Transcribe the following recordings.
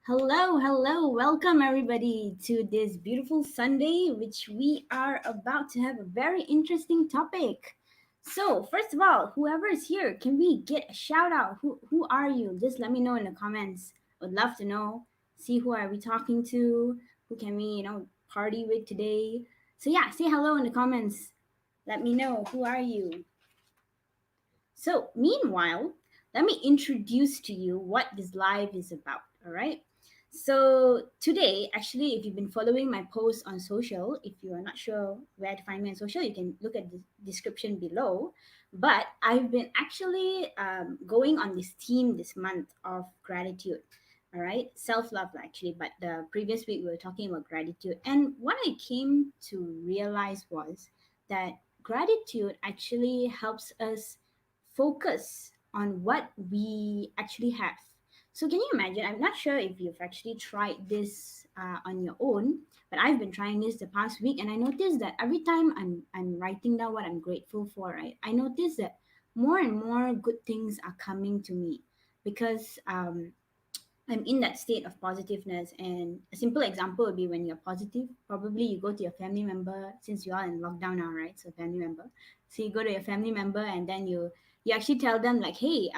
Hello. Welcome everybody to this beautiful Sunday, which we are about to have a very interesting topic. So, first of all, whoever is here, can we get a shout out? Who are you? Just let me know in the comments. Would love to know. See who are we talking to? Who can we, party with today? So yeah, say hello in the comments. Let me know who are you. So, meanwhile, let me introduce to you what this live is about, all right? So, today, actually, if you've been following my posts on social, if you are not sure where to find me on social, you can look at the description below. But I've been actually going on this theme this month of gratitude, all right? Self love, actually. But the previous week, we were talking about gratitude. And what I came to realize was that gratitude actually helps us focus on what we actually have. So, can you imagine? I'm not sure if you've actually tried this on your own, but I've been trying this the past week, and I noticed that every time I'm writing down what I'm grateful for, right, I notice that more and more good things are coming to me because I'm in that state of positiveness. And a simple example would be when you're positive, probably you go to your family member, since you are in lockdown now, right? So family member. So you go to your family member and then you actually tell them like, hey,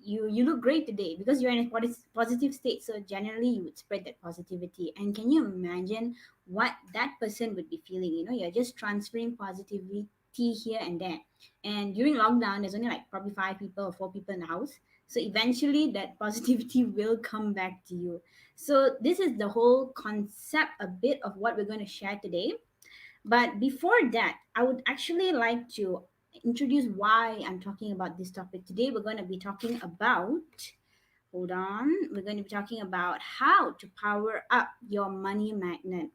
you look great today because you're in a positive state. So generally you would spread that positivity. And can you imagine what that person would be feeling? You're just transferring positivity here and there. And during lockdown, there's only like probably 5 people or 4 people in the house, so eventually that positivity will come back to you. So this is the whole concept, a bit of what we're going to share today. But before that, I would actually like to introduce why I'm talking about this topic today. We're going to be talking about, hold on, we're going to be talking about how to power up your money magnet.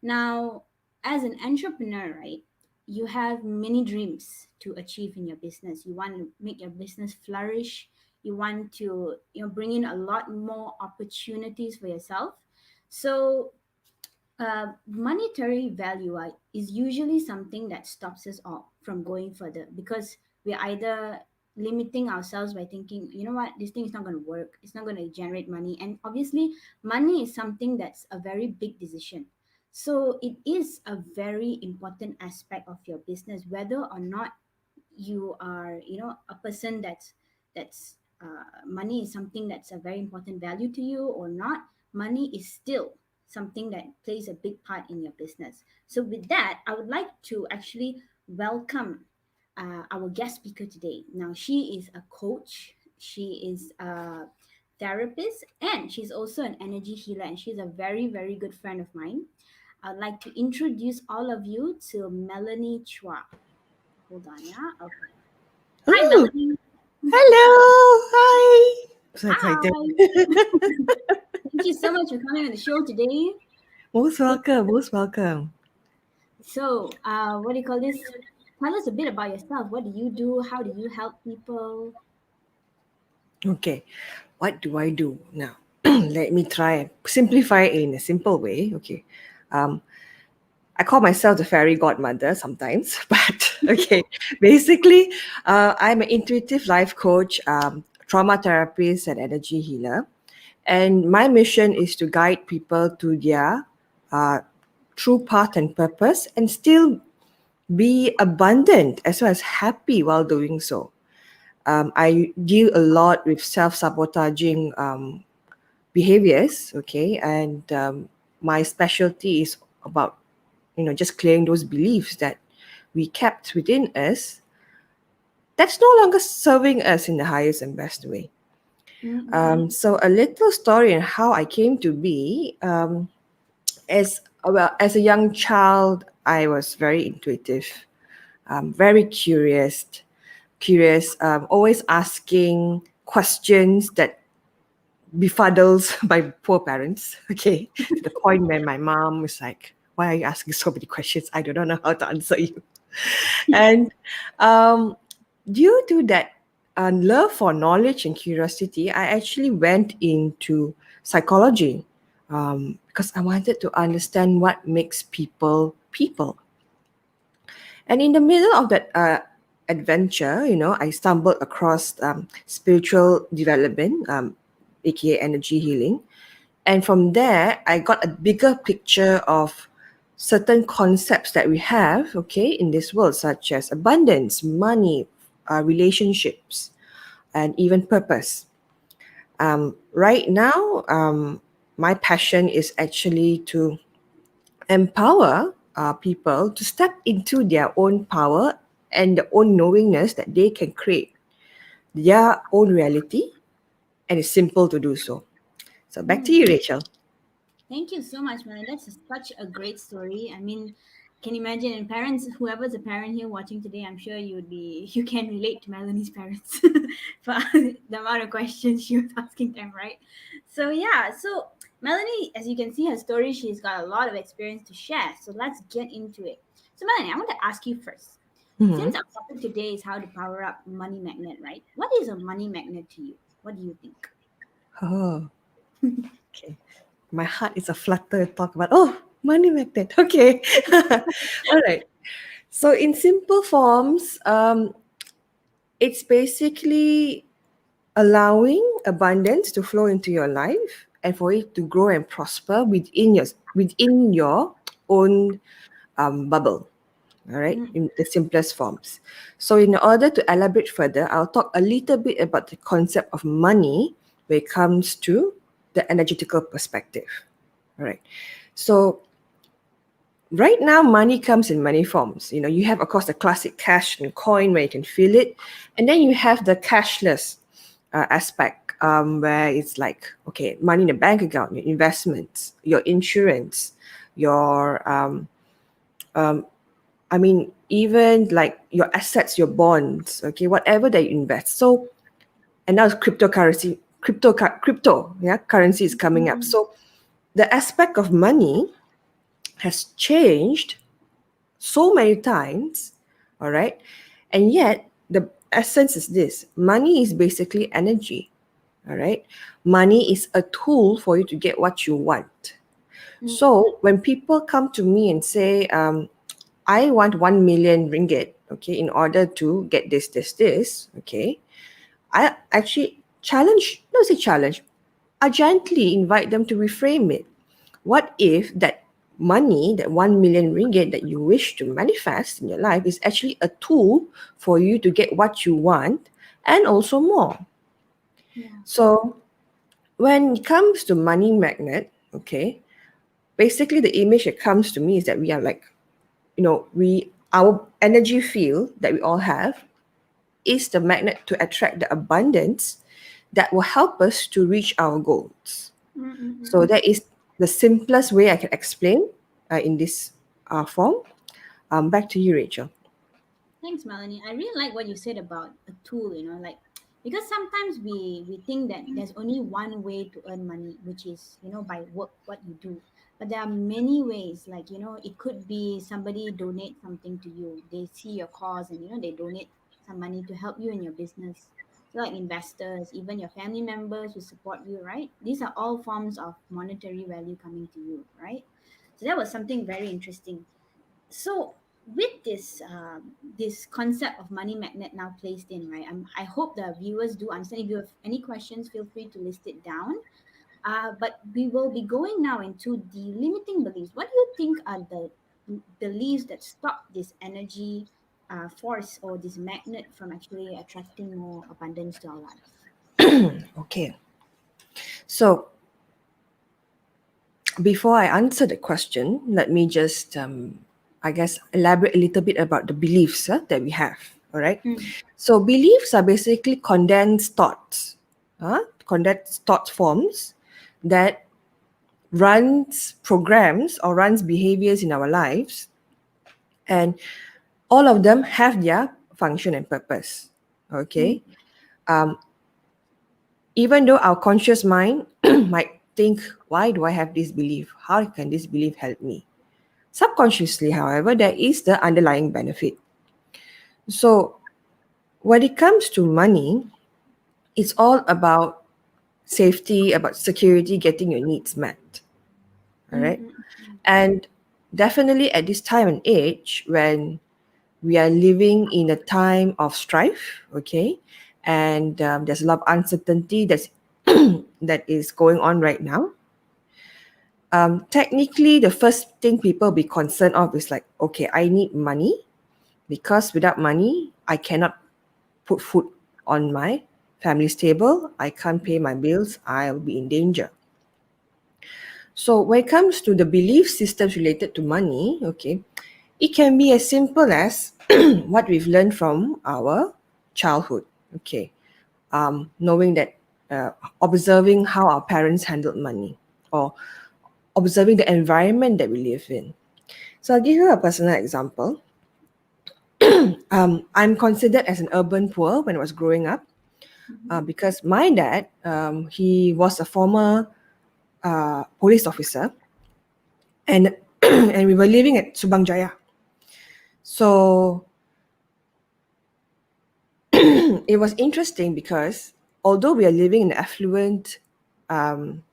Now, as an entrepreneur, right, you have many dreams to achieve in your business. You want to make your business flourish. You want to, bring in a lot more opportunities for yourself. So, monetary value is usually something that stops us all from going further because we're either limiting ourselves by thinking, you know what, this thing is not going to work, it's not going to generate money. And obviously money is something that's a very big decision, so it is a very important aspect of your business, whether or not you are, a person that's money is something that's a very important value to you or not. Money is still something that plays a big part in your business. So with that, I would like to actually welcome our guest speaker today. Now, she is a coach, she is a therapist, and she's also an energy healer, and she's a very, very good friend of mine. I'd like to introduce all of you to Melanie Chua. Hold on, yeah. Okay. Hi, Oh, Melanie. hello. Hi. So excited. Hi. Thank you so much for coming on the show today. Most welcome. Most welcome. So, what do you call this? Tell us a bit about yourself. What do you do? How do you help people? Okay. What do I do now? Let me try and simplify it in a simple way. Okay. Um, I call myself the fairy godmother sometimes, but okay. Basically, I'm an intuitive life coach, trauma therapist, and energy healer. And my mission is to guide people to their uh, true path and purpose and still be abundant as well as happy while doing so. I deal a lot with self-sabotaging behaviors, okay, and my specialty is about just clearing those beliefs that we kept within us that's no longer serving us in the highest and best way. Mm-hmm. So a little story on how I came to be. As a young child, I was very intuitive, very curious, always asking questions that befuddles my poor parents. Okay, to the point where my mom was like, "Why are you asking so many questions? I don't know how to answer you." And um, due to that love for knowledge and curiosity, I actually went into psychology because I wanted to understand what makes people people. And in the middle of that adventure, I stumbled across spiritual development, aka energy healing. And from there, I got a bigger picture of certain concepts that we have, okay, in this world, such as abundance, money, relationships, and even purpose. Right now, my passion is actually to empower people to step into their own power and their own knowingness that they can create their own reality, and it's simple to do so. So back to you, Mm. Rachel. Thank you so much, Melanie. Such a great story. I mean, can you imagine? And parents, whoever's a parent here watching today, I'm sure you would be, you can relate to Melanie's parents for the amount of questions she was asking them, right? So yeah, so Melanie, as you can see her story, she's got a lot of experience to share. So let's get into it. So Melanie, I want to ask you first. Mhm. Since our topic today is how to power up money magnet, right? What is a money magnet to you? What do you think? Oh, okay. My heart is a flutter to talk about. Oh, money magnet. Okay. All right. So in simple forms, it's basically allowing abundance to flow into your life and for it to grow and prosper within your own bubble. All right, Mm, in the simplest forms. So, in order to elaborate further, I'll talk a little bit about the concept of money when it comes to the energetical perspective. All right. So, right now, money comes in many forms. You know, you have, of course, the classic cash and coin where you can feel it, and then you have the cashless aspect where it's like, okay, money in the bank account, your investments, your insurance, your I mean, even like your assets, your bonds, okay, whatever that you invest. So, and now it's crypto, yeah, currency is coming up. mm, So, the aspect of money has changed so many times, all right, and yet the essence is this: money is basically energy, all right. Money is a tool for you to get what you want. mm, So, when people come to me and say, I want 1 million ringgit, okay, in order to get this, okay. I actually challenge, don't say challenge, I gently invite them to reframe it. What if that money, that 1 million ringgit that you wish to manifest in your life is actually a tool for you to get what you want and also more? yeah. So when it comes to money magnet, okay, basically the image that comes to me is that we are like, our energy field that we all have is the magnet to attract the abundance that will help us to reach our goals. Mm, mm, So mm. that is the simplest way I can explain in this form. Back to you, Rachel. Thanks, Melanie. I really like what you said about a tool, like because sometimes we think that there's only one way to earn money, which is, by work, what you do. But there are many ways, like, it could be somebody donate something to you. They see your cause and, they donate some money to help you in your business. So like investors, even your family members who support you, right? These are all forms of monetary value coming to you, right? So that was something very interesting. So with this concept of money magnet now placed in, right, I hope the viewers do understand. If you have any questions, feel free to list it down. But we will be going now into the limiting beliefs. What do you think are the beliefs that stop this energy force or this magnet from actually attracting more abundance to our lives? Okay. So before I answer the question, let me just, I guess, elaborate a little bit about the beliefs that we have. All right. Mm, So beliefs are basically condensed thoughts, condensed thought forms that runs programs or runs behaviors in our lives, and all of them have their function and purpose. mm, Okay. Even though our conscious mind might think, why do I have this belief? How can this belief help me? Subconsciously, however, there is the underlying benefit. So when it comes to money, it's all about safety, about security, getting your needs met. All mm, right. mm, mm, And definitely at this time and age when we are living in a time of strife, okay, and there's a lot of uncertainty that is going on right now. Technically, the first thing people be concerned of is like, okay, I need money because without money, I cannot put food on my family's table. I can't pay my bills. I'll be in danger. So when it comes to the belief systems related to money, okay, it can be as simple as what we've learned from our childhood. Okay, knowing that, observing how our parents handled money, or observing the environment that we live in. So I'll give you a personal example. I'm considered as an urban poor when I was growing up, Mm-hmm. because my dad, he was a former police officer, and and we were living at Subang Jaya. So it was interesting because although we are living in an affluent um,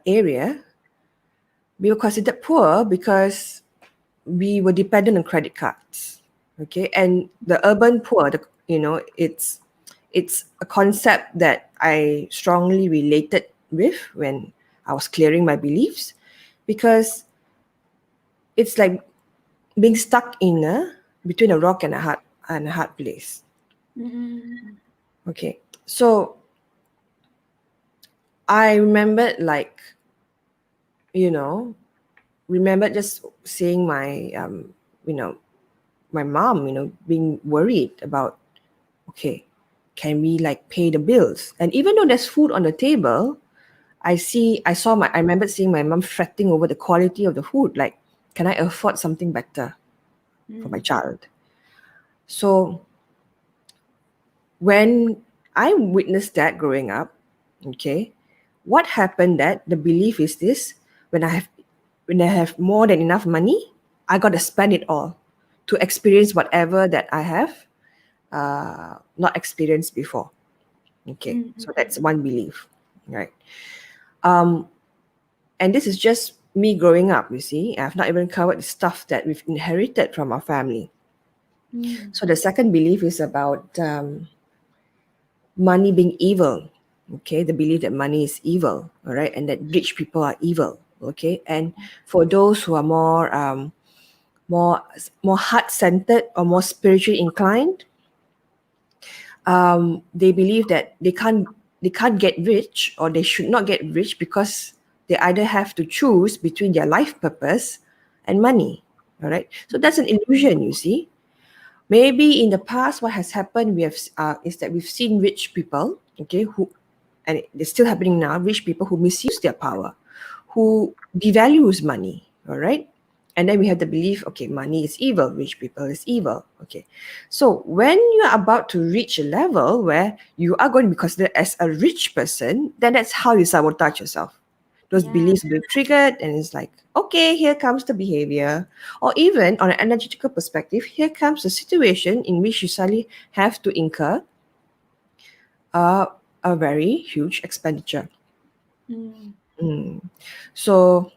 area, we were considered poor because we were dependent on credit cards. Okay, and the urban poor, it's a concept that I strongly related with when I was clearing my beliefs, because it's like being stuck in a between a rock and a hard place. Mm-hmm. Okay, so I remembered, like, you know remember just seeing my you know my mom, being worried about, okay, can we like pay the bills? And even though there's food on the table, I remember seeing my mom fretting over the quality of the food, like, can I afford something better for my child? So when I witnessed that growing up, okay, what happened, that the belief is this: when I have more than enough money, I got to spend it all to experience whatever that I have not experienced before. Okay, so that's Mm-hmm. one belief, right? Um, and this is just me growing up. You see, I've not even covered the stuff that we've inherited from our family. Mm-hmm. So the second belief is about money being evil. Okay, the belief that money is evil, all right, and that rich people are evil. Okay, and for those who are more more heart centered or more spiritually inclined, they believe that they can't get rich, or they should not get rich, because they either have to choose between their life purpose and money. All right, so that's an illusion. You see, maybe in the past, what has happened, is that we've seen rich people, okay, who, and it's still happening now, rich people who misuse their power, who devalues money, all right? And then we have the belief, okay, money is evil, rich people is evil, okay? So when you are about to reach a level where you are going to be considered as a rich person, then that's how you sabotage yourself. Those Yeah. beliefs will be triggered, and it's like, okay, here comes the behavior. Or even on an energetical perspective, here comes the situation in which you suddenly have to incur uh, a very huge expenditure. Mm-hmm. Mm. So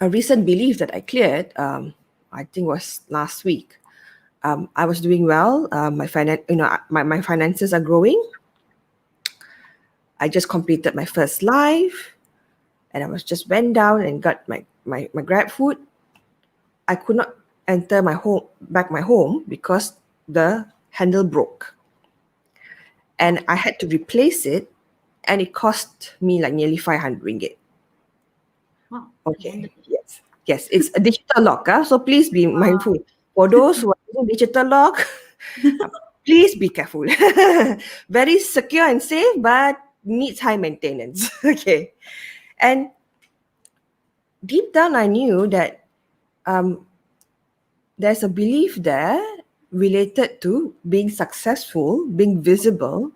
a recent belief that I cleared, I think was last week. I was doing well. My finances are growing. I just completed my first live, and I was just went down and got my grab food. I could not enter my home because the handle broke, Oh, and I had to replace it, and it cost me like nearly 500 ringgit. wow. Okay. Handle. Yes. Yes. It's a digital lock. So please be mindful. For those who are using digital lock, uh, please be careful. Very secure and safe, but needs high maintenance. Okay. And deep down, I knew that um, there's a belief there related to being successful, being visible,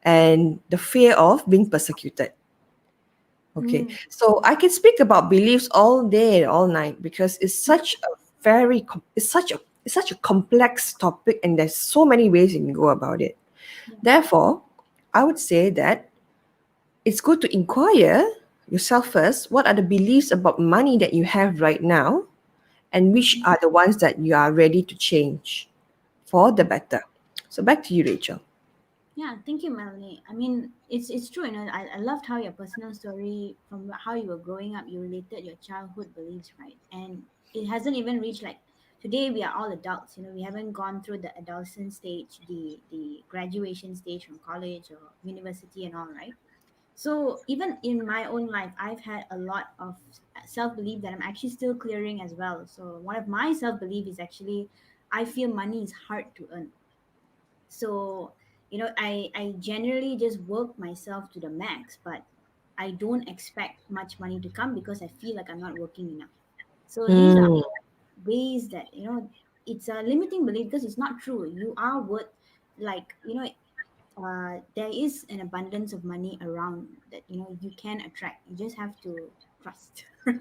and the fear of being persecuted. Okay, Mm-hmm. so I can speak about beliefs all day and all night, because it's such a it's such a complex topic, and there's so many ways you can go about it. Yeah. Therefore, I would say that it's good to inquire yourself first. What are the beliefs about money that you have right now, and which are the ones that you are ready to change for the better? So back to you, Rachel. Yeah, thank you, Melanie. I mean, it's true. I loved how your personal story, from how you were growing up, you related your childhood beliefs, right? And it hasn't even reached, like, today we are all adults. We haven't gone through the adolescent stage, the graduation stage from college or university and all, right? So even in my own life, I've had a lot of self belief that I'm actually still clearing as well. So one of my self belief is actually, I feel money is hard to earn. So I generally just work myself to the max, but I don't expect much money to come because I feel like I'm not working enough. So these are Mm. ways that, it's a limiting belief, because it's not true. You are worth, like, there is an abundance of money around that, you can attract. You just have to trust. Right?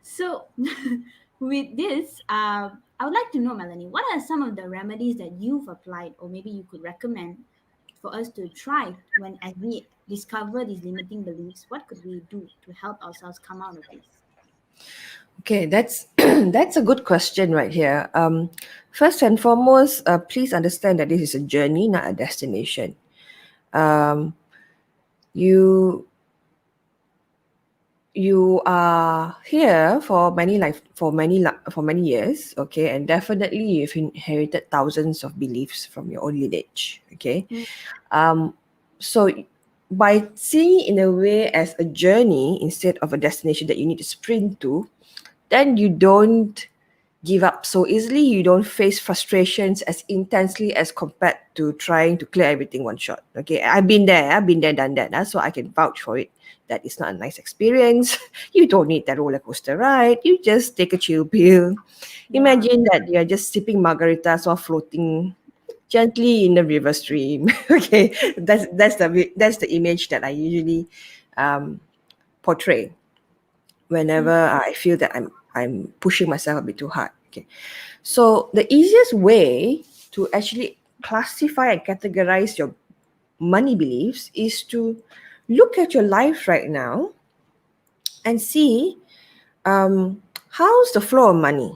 So with this, I would like to know, Melanie, what are some of the remedies that you've applied, or maybe you could recommend for us to try when, as we discover these limiting beliefs? What could we do to help ourselves come out of this? Okay, that's that's a good question right here. First and foremost, please understand that this is a journey, not a destination. Um, you you are here for for many years, okay, and definitely you've inherited thousands of beliefs from your own lineage, okay. Mm, Um, so by seeing it in a way as a journey instead of a destination that you need to sprint to, then you don't give up so easily. You don't face frustrations as intensely as compared to trying to clear everything one shot. Okay, I've been there, done that. So I can vouch for it. That is not a nice experience. You don't need that roller coaster ride. You just take a chill pill. yeah. Imagine that you're just sipping margaritas while floating gently in the river stream. Okay, that's the image that I usually um, portray Mm, whenever I feel that I'm pushing myself a bit too hard. Okay. So the easiest way to actually classify and categorize your money beliefs is to look at your life right now and see how's the flow of money.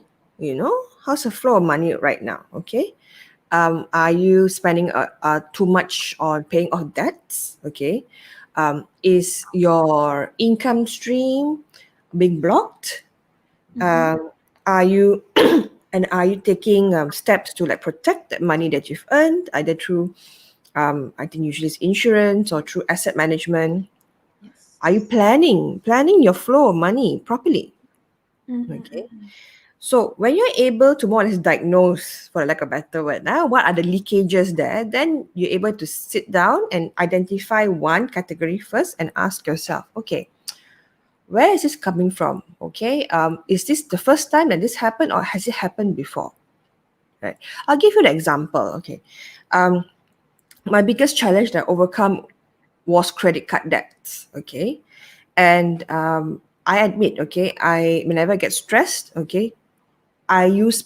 How's the flow of money right now? Okay. Are you spending too much on paying off debts? Okay. Is your income stream being blocked? mm-hmm. um, are you and are you taking steps to like protect that money that you've earned, either through I think usually it's insurance or through asset management? Yes. Are you planning your flow of money properly? Okay. Mm-hmm. So when you're able to more or less diagnose, for lack of a better word, what are the leakages there, then you're able to sit down and identify one category first and ask yourself, okay, where is this coming from? Okay, is this the first time that this happened, or has it happened before? Right. I'll give you an example. Okay, um, my biggest challenge that I overcome was credit card debts. Okay, and I admit, okay, I whenever I get stressed, okay, I use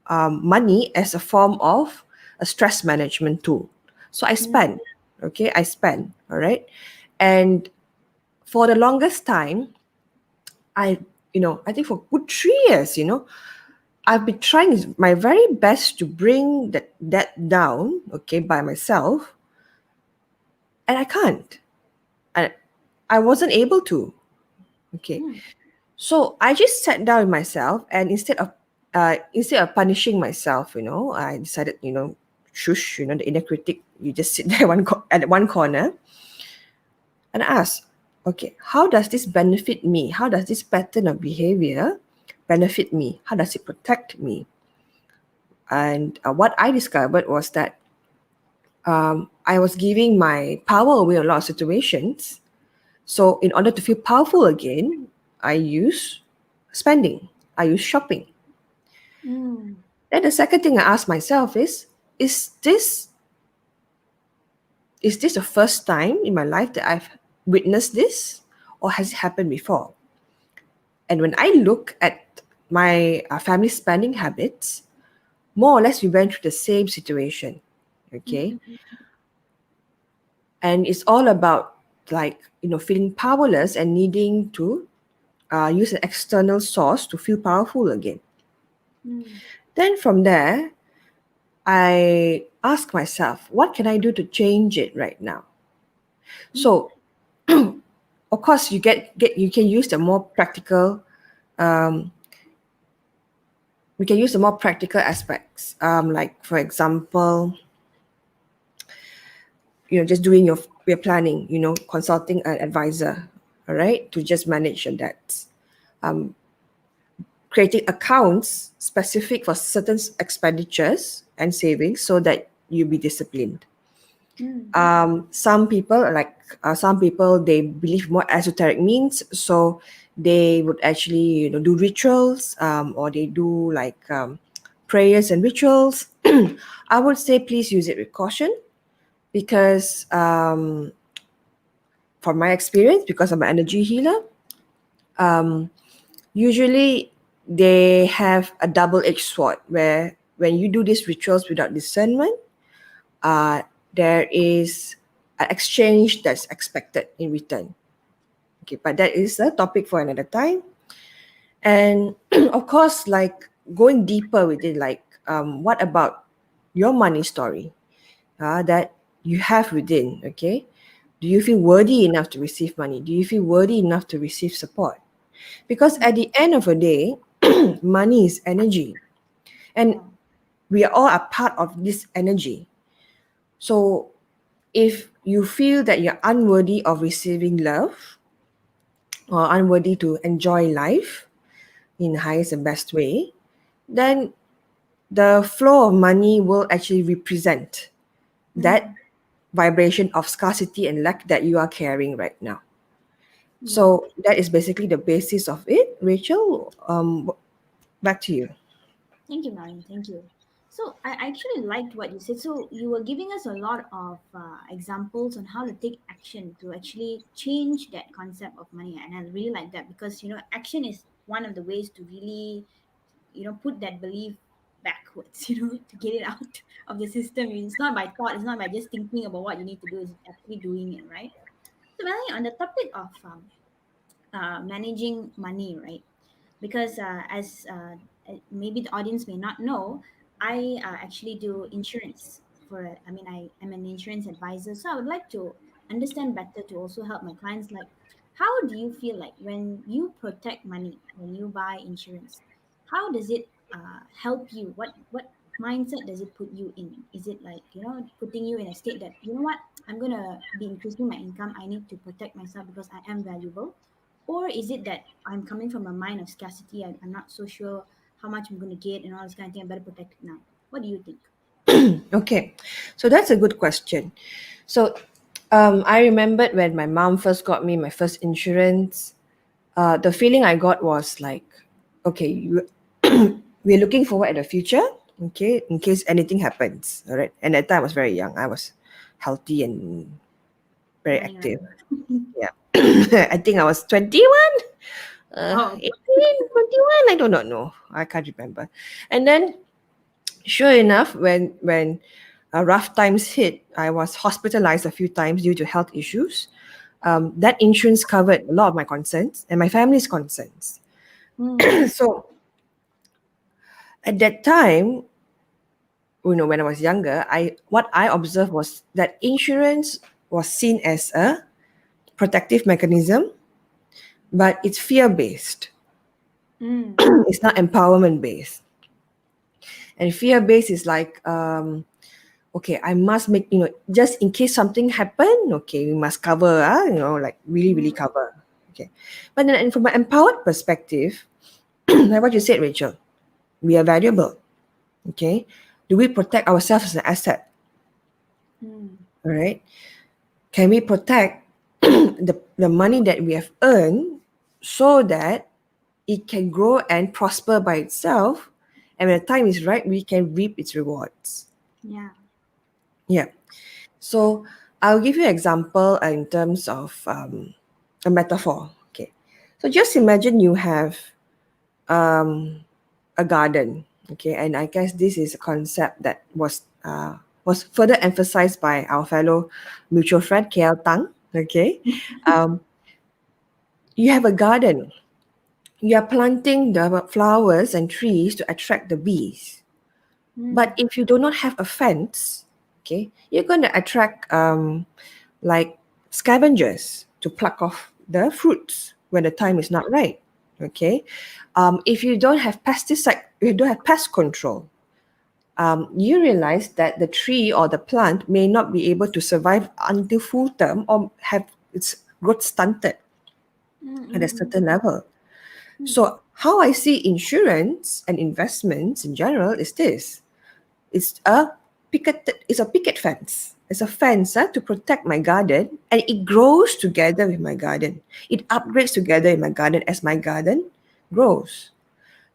money as a form of a stress management tool. So I Mm, spend. Okay, I spend. All right, and for the longest time, I I think for good 3 years, I've been trying my very best to bring that down, okay, by myself, and I can't. I I wasn't able to. Okay, mm, so I just sat down with myself, and instead of punishing myself, I decided, shush, the inner critic. You just sit there at one corner and ask, okay, how does this benefit me? How does this pattern of behavior benefit me? How does it protect me? And what I discovered was that I was giving my power away in a lot of situations. So, in order to feel powerful again, I use spending, I use shopping. mm, Then the second thing I ask myself is this is this the first time in my life that I've witnessed this, or has it happened before? And when I look at my family spending habits, more or less we went through the same situation. Okay, mm, and it's all about, like, feeling powerless and needing to use an external source to feel powerful again. mm, Then from there, I ask myself, what can I do to change it right now? Mm. So, of course, you can use the more practical. Um, we can use the more practical aspects, like for example, just doing your planning. Consulting an advisor, all right, to just manage your debts. Creating accounts specific for certain expenditures and savings so that you be disciplined. Mm. Some people they believe more esoteric means, so they would actually do rituals, or they do like prayers and rituals. I would say please use it with caution because from my experience, because I'm an energy healer, usually they have a double-edged sword where when you do these rituals without discernment, uh, there is an exchange that's expected in return. Okay, but that is a topic for another time. And of course, like going deeper with it, like what about your money story that you have within? Okay, do you feel worthy enough to receive money? Do you feel worthy enough to receive support? Because Mm. at the end of the day, money is energy, and Yeah. we are all a part of this energy. So if you feel that you're unworthy of receiving love or unworthy to enjoy life in the highest and best way, then the flow of money will actually represent that Mm. vibration of scarcity and lack that you are carrying right now. Yeah. So that is basically the basis of it. Rachel, back to you. Thank you, Melanie. Thank you. So I actually liked what you said. So you were giving us a lot of examples on how to take action to actually change that concept of money, and I really like that because action is one of the ways to really put that belief backwards. To get it out of the system. It's not by thought. It's not by just thinking about what you need to do. It's actually doing it, right? So Melanie, on the topic of managing money, right? Because as maybe the audience may not know, I actually do insurance for. I mean, I am an insurance advisor, so I would like to understand better to also help my clients. Like, how do you feel like when you protect money, when you buy insurance? How does it help you? What mindset does it put you in? Is it like putting you in a state that what, I'm gonna be increasing my income. I need to protect myself because I am valuable, or is it that I'm coming from a mind of scarcity? I'm not so sure how much I'm going to get and all this kind of thing. I better protect it now. What do you think? Okay, so that's a good question. So I remembered when my mom first got me my first insurance. The feeling I got was like, okay, we're looking forward at the future, okay, in case anything happens. All right. And at that time I was very young. I was healthy and very Running active. around. Yeah. I think I was 21, Oh, okay. 18, 21. I do not know. I can't remember. And then, sure enough, when rough times hit, I was hospitalized a few times due to health issues. That insurance covered a lot of my concerns and my family's concerns. Mm, So at that time, when I was younger, I observed was that insurance was seen as a protective mechanism, but it's fear based. mm, It's not empowerment based. And fear based is like, okay, I must make, just in case something happen, okay, we must cover, like really, really mm, cover. Okay. But then from an empowered perspective, like what you said, Rachel, we are valuable. Okay. Do we protect ourselves as an asset? mm. All right. Can we protect the money that we have earned so that it can grow and prosper by itself? And when the time is right, we can reap its rewards. Yeah. Yeah. So I'll give you an example in terms of a metaphor. Okay. So just imagine you have a garden. Okay. And I guess this is a concept that was further emphasized by our fellow mutual friend, KL Tang. Okay. Um, you have a garden. You are planting the flowers and trees to attract the bees. But Mm, if you do not have a fence, Okay, you're going to attract like scavengers to pluck off the fruits when the time is not right. Okay, if you don't have pesticide, you don't have pest control, you realize that the tree or the plant may not be able to survive until full term or have its growth stunted at a Mm-mm-mm. certain level. So how I see insurance and investments in general is this. It's a picket fence. It's a fence to protect my garden, and it grows together with my garden. It upgrades together in my garden as my garden grows.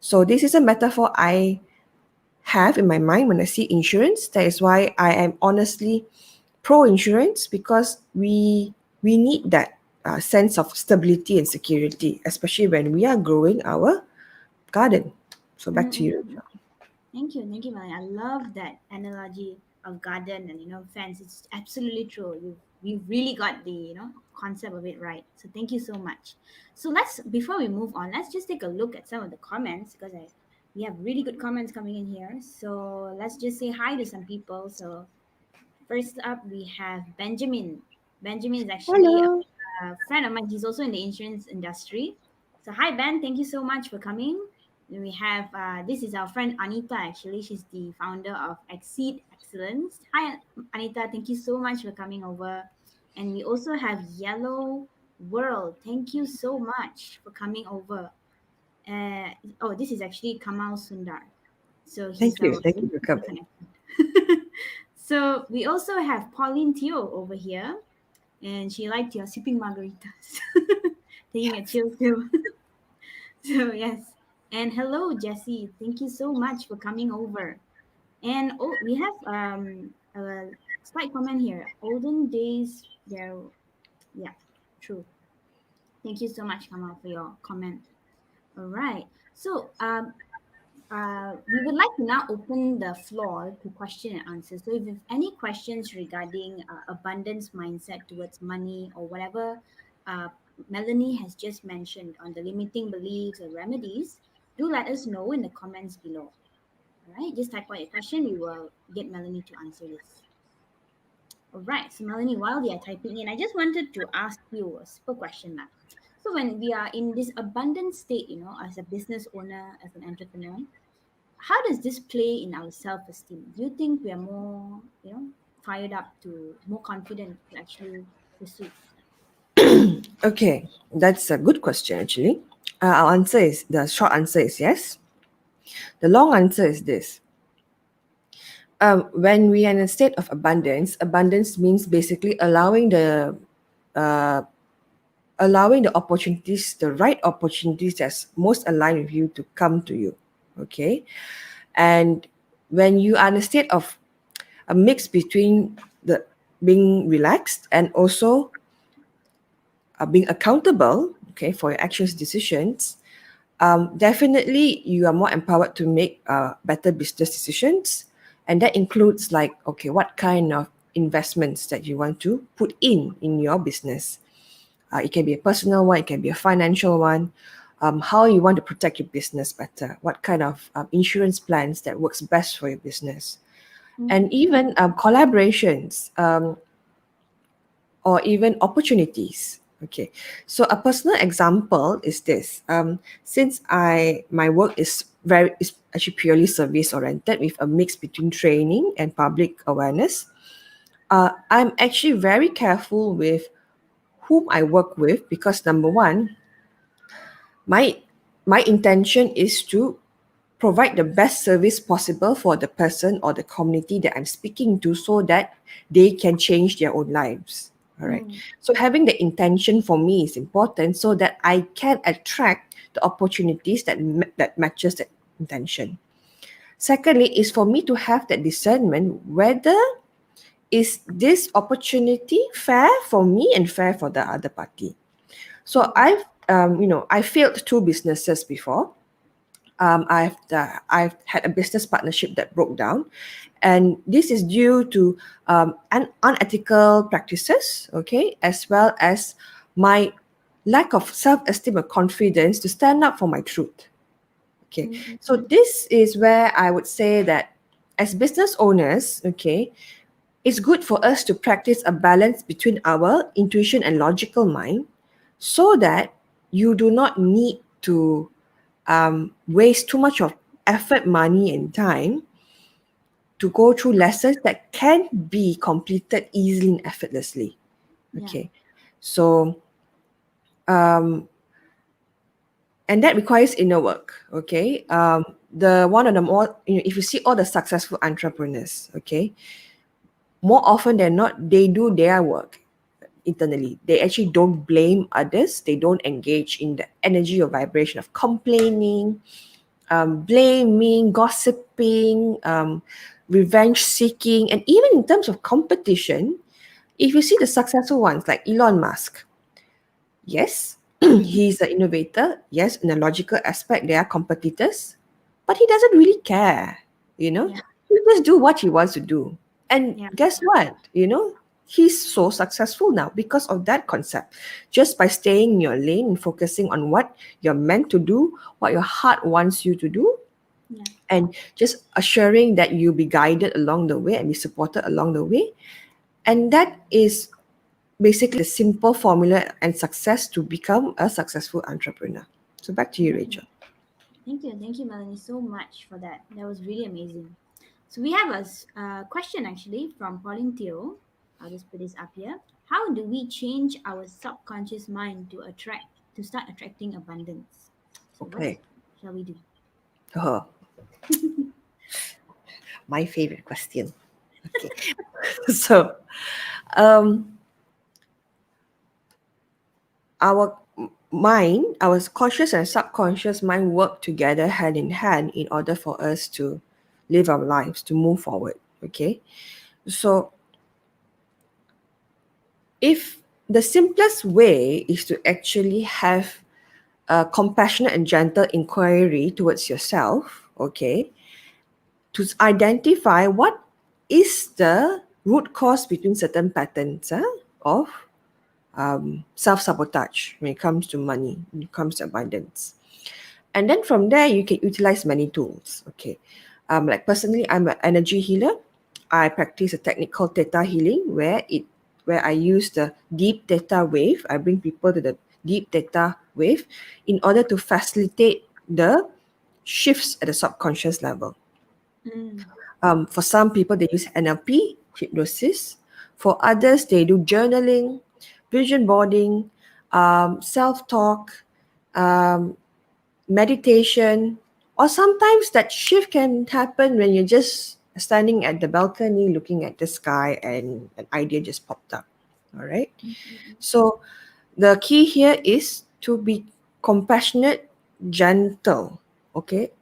So this is a metaphor I have in my mind when I see insurance. That is why I am honestly pro insurance, because we need that sense of stability and security, especially when we are growing our garden. So back to you. Mm-mm-mm. Thank you, Melanie. I love that analogy of garden and fence. It's absolutely true. You've really got the concept of it right. So thank you so much. So let's before we move on, let's just take a look at some of the comments because we have really good comments coming in here. So let's just say hi to some people. So first up, we have Benjamin. Benjamin is actually Hello. a friend of mine. He's also in the insurance industry. So, hi, Ben. Thank you so much for coming. Then we have this is our friend Anita. Actually, she's the founder of Exceed Excellence. Hi, Anita. Thank you so much for coming over. And we also have Yellow World. Thank you so much for coming over. Uh, oh, this is actually Kamal Sundar. So he's Thank you. our Thank you for coming. connection. So we also have Pauline Teo over here, and she liked your sipping margaritas, taking a chill pill. So yes, and hello Jessie, thank you so much for coming over. And oh, we have a slight comment here. Olden days, there, yeah, true. Thank you so much, Kamal, for your comment. All right. So we would like to now open the floor to question and answer. So if you have any questions regarding abundance mindset towards money or whatever uh, Melanie has just mentioned on the limiting beliefs or remedies, do let us know in the comments below. All right, just type out your question. We will get Melanie to answer this. All right. So Melanie, while they are typing in, I just wanted to ask you a simple question now. So when we are in this abundant state, as a business owner, as an entrepreneur, how does this play in our self-esteem? Do you think we are more fired up to more confident to actually pursue? Okay, that's a good question actually. Our answer is the short answer is yes. The long answer is this. When we are in a state of abundance, abundance means basically uh, allowing the opportunities, the right opportunities that's most aligned with you to come to you. Okay, and when you are in a state of a mix between the being relaxed and also being accountable, okay, for your actions, decisions, definitely you are more empowered to make better business decisions. And that includes like, okay, what kind of investments that you want to put in your business. It can be a personal one, it can be a financial one. How you want to protect your business better, what kind of insurance plans that works best for your business, and Mm-hmm. even collaborations, or even opportunities. Okay, so a personal example is this. Since my work is actually purely service oriented with a mix between training and public awareness, I'm actually very careful with whom I work with, because number one, my my intention is to provide the best service possible for the person or the community that I'm speaking to, so that they can change their own lives. All right. Mm-hmm. So having the intention for me is important, so that I can attract the opportunities that matches that intention. Secondly, is for me to have that discernment whether is this opportunity fair for me and fair for the other party. So I failed two businesses before. I've had a business partnership that broke down, and this is due to unethical practices, okay, as well as my lack of self-esteem and confidence to stand up for my truth. Okay, so Mm-hmm. this is where I would say that as business owners, okay, It's good for us to practice a balance between our intuition and logical mind so that you do not need to waste too much of effort, money, and time to go through lessons that can be completed easily and effortlessly. Yeah. Okay. So, and that requires inner work. Okay. The one of the more, if you see all the successful entrepreneurs, okay, more often than not, they do their work internally. They actually don't blame others. They don't engage in the energy or vibration of complaining, blaming, gossiping, revenge seeking, and even in terms of competition, if you see the successful ones like Elon Musk, yes, he's an innovator. Yes, in a logical aspect, they are competitors, but he doesn't really care. You know, Yeah. he just do what he wants to do. And Yeah. guess what? He's so successful now because of that concept. Just by staying in your lane and focusing on what you're meant to do, what your heart wants you to do, Yeah. and just assuring that you'll be guided along the way and be supported along the way. And that is basically the simple formula and success to become a successful entrepreneur. So back to you, Right. Rachel. Thank you, Melanie, so much for that. That was really amazing. So we have a question actually from Pauline Theo. I'll just put this up here. How do we change our subconscious mind to start attracting abundance? So what Okay. shall we do? Oh, my favorite question. Okay. So, um, our mind, our conscious and subconscious mind work together hand in hand in order for us to live our lives, to move forward. Okay. So, if the simplest way is to actually have a compassionate and gentle inquiry towards yourself, okay, to identify what is the root cause between certain patterns of self-sabotage when it comes to money, when it comes to abundance. And then from there, you can utilize many tools. Okay. Like personally, I'm an energy healer. I practice a technique called theta healing where I use the deep theta wave. I bring people to the deep theta wave in order to facilitate the shifts at the subconscious level. Mm. For some people, they use NLP, hypnosis. For others, they do journaling, vision boarding, self talk, um, meditation, or sometimes that shift can happen when you're just standing at the balcony looking at the sky and an idea just popped up. All right. Mm, mm, mm. So the key here is to be compassionate, gentle, okay,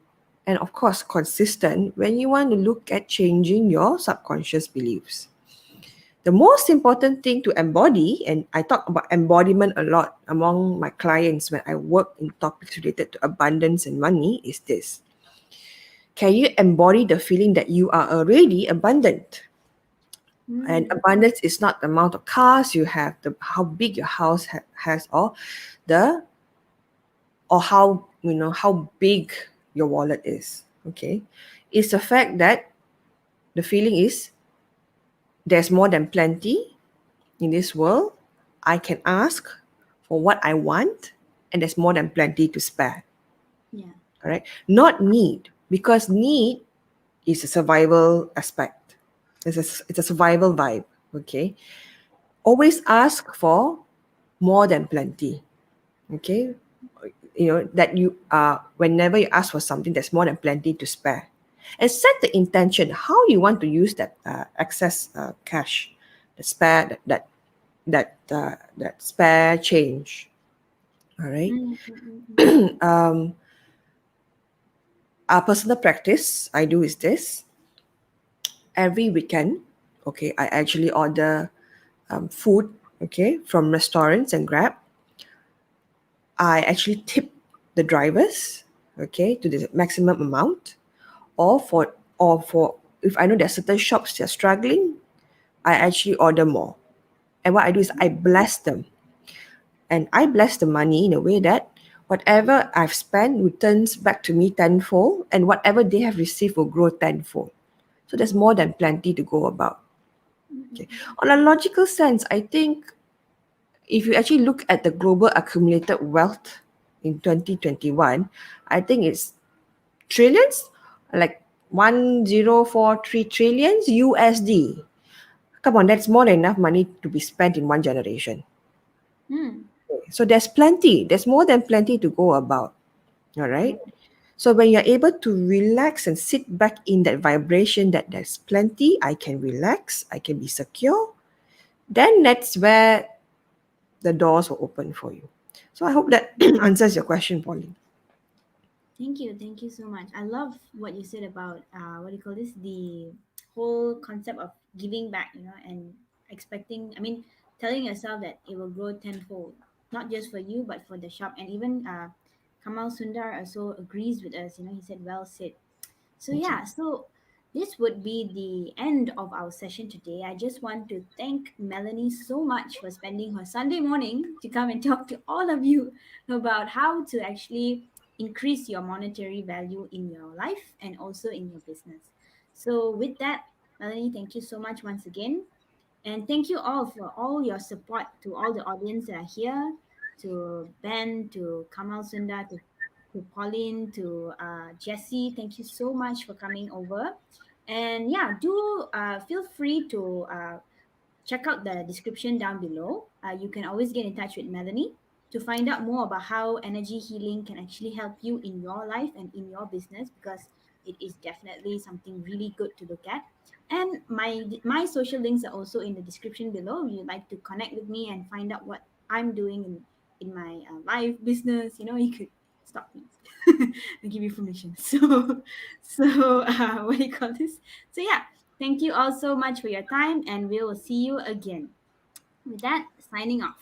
and of course consistent when you want to look at changing your subconscious beliefs. The most important thing to embody, and I talk about embodiment a lot among my clients when I work in topics related to abundance and money, is this. Can you embody the feeling that you are already abundant? And Mm. abundance is not the amount of cars you have, the how big your house has, the or how big your wallet is. Okay, it's the fact that the feeling is there's more than plenty in this world. I can ask for what I want, and there's more than plenty to spare. Yeah. All right, not need, because need is a survival aspect. It's a survival vibe. Okay, always ask for more than plenty. Okay, that you whenever you ask for something, there's more than plenty to spare, and set the intention how you want to use that excess cash, the spare that spare change. All right. Mm, mm, mm, mm. Our personal practice I do is this: every weekend, okay, I actually order food, okay, from restaurants and grab. I actually tip the drivers, okay, to the maximum amount, or for if I know there are certain shops that are struggling, I actually order more. And what I do is I bless them. And I bless the money in a way that whatever I've spent returns back to me tenfold, and whatever they have received will grow tenfold. So there's more than plenty to go about. Okay. On a logical sense, I think if you actually look at the global accumulated wealth in 2021, I think it's trillions, like 1043 trillions USD. Come on, that's more than enough money to be spent in one generation. Mm, So there's plenty, there's more than plenty to go about. All right. right. So when you're able to relax and sit back in that vibration that there's plenty, I can relax, I can be secure, then that's where the doors will open for you. So I hope that answers your question, Pauline. Thank you. Thank you so much. I love what you said about what do you call this? The whole concept of giving back, and expecting, telling yourself that it will grow tenfold, not just for you, but for the shop. And even Kamal Sundar also agrees with us. He said, well said. So Okay. yeah, so this would be the end of our session today. I just want to thank Melanie so much for spending her Sunday morning to come and talk to all of you about how to actually increase your monetary value in your life and also in your business. So with that, Melanie, thank you so much once again. And thank you all for all your support to all the audience that are here, to Ben, to Kamal Sundar, to Pauline, to Jesse. Thank you so much for coming over. And yeah, do feel free to check out the description down below. You can always get in touch with Melanie to find out more about how energy healing can actually help you in your life and in your business, because it is definitely something really good to look at. And my social links are also in the description below. If you'd like to connect with me and find out what I'm doing in my life business, you could stop me. I'll give you permission. So what do you call this? So yeah, thank you all so much for your time, and we will see you again. With that, signing off.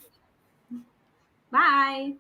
Bye.